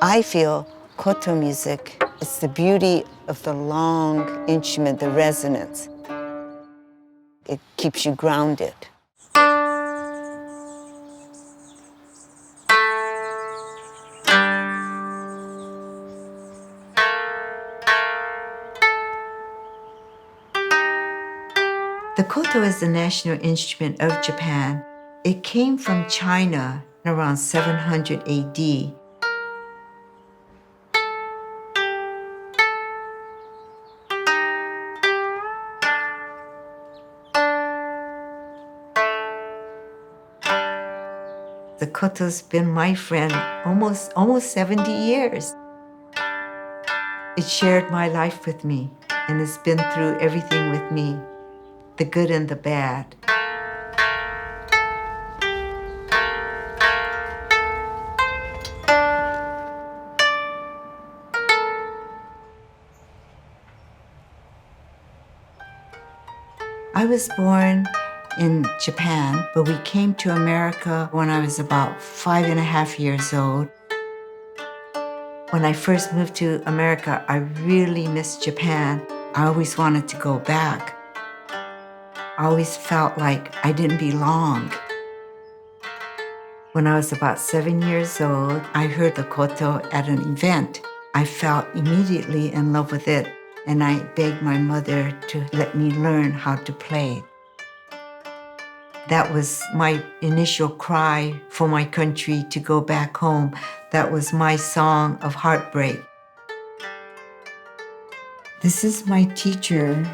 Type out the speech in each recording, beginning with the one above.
I feel koto music is the beauty of the long instrument, the resonance. It keeps you grounded. The koto is the national instrument of Japan. It came from China around 700 AD. The koto's been my friend almost 70 years. It shared my life with me, and it's been through everything with me, the good and the bad. I was born in Japan, but we came to America when I was about 5.5 years old. When I first moved to America, I really missed Japan. I always wanted to go back. I always felt like I didn't belong. When I was about 7 years old, I heard the koto at an event. I fell immediately in love with it, and I begged my mother to let me learn how to play. That was my initial cry for my country to go back home. That was my song of heartbreak. This is my teacher,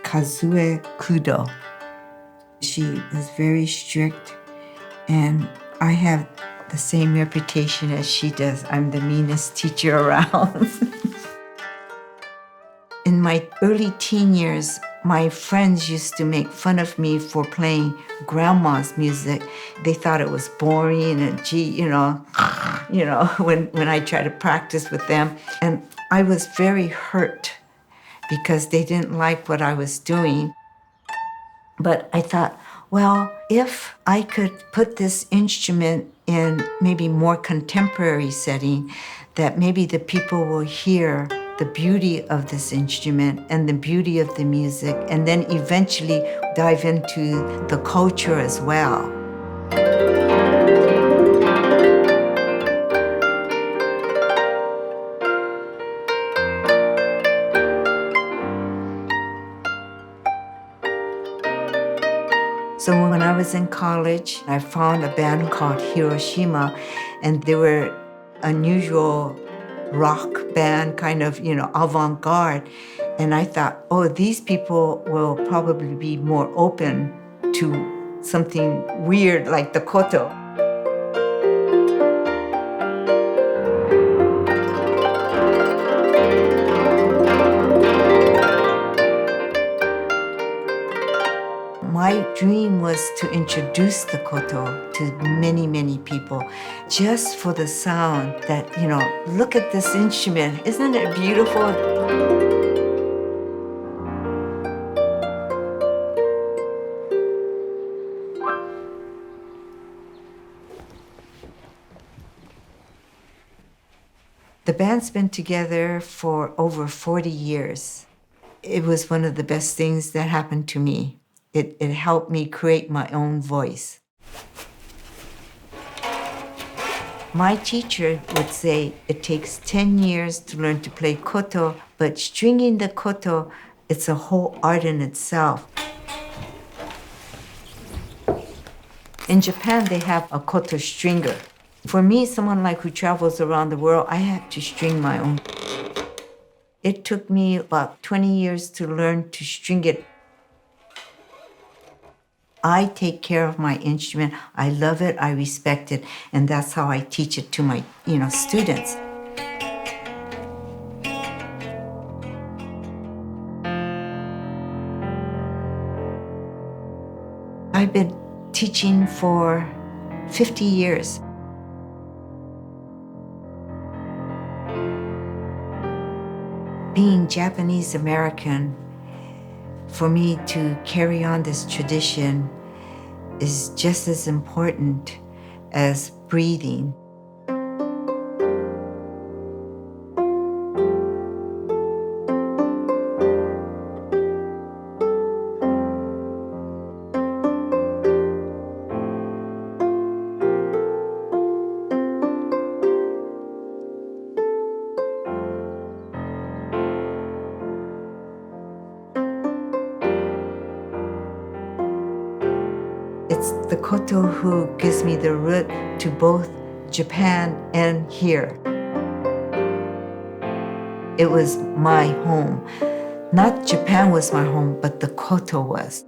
Kazue Kudo. She was very strict, and I have the same reputation as she does. I'm the meanest teacher around. In my early teen years, my friends used to make fun of me for playing grandma's music. They thought it was boring and when I tried to practice with them. And I was very hurt because they didn't like what I was doing. But I thought, well, if I could put this instrument in maybe more contemporary setting, that maybe the people will hear the beauty of this instrument and the beauty of the music, and then eventually dive into the culture as well. So when I was in college, I found a band called Hiroshima, and they were unusual rock band, kind of, avant-garde. And I thought, oh, these people will probably be more open to something weird like the koto. My dream was to introduce the koto to many, many people, just for the sound that, look at this instrument. Isn't it beautiful? The band's been together for over 40 years. It was one of the best things that happened to me. It helped me create my own voice. My teacher would say it takes 10 years to learn to play koto, but stringing the koto, it's a whole art in itself. In Japan, they have a koto stringer. For me, someone who travels around the world, I have to string my own. It took me about 20 years to learn to string it. I take care of my instrument. I love it, I respect it, and that's how I teach it to my, students. I've been teaching for 50 years. Being Japanese American, for me to carry on this tradition is just as important as breathing. It's the koto who gives me the root to both Japan and here. It was my home. Not Japan was my home, but the koto was.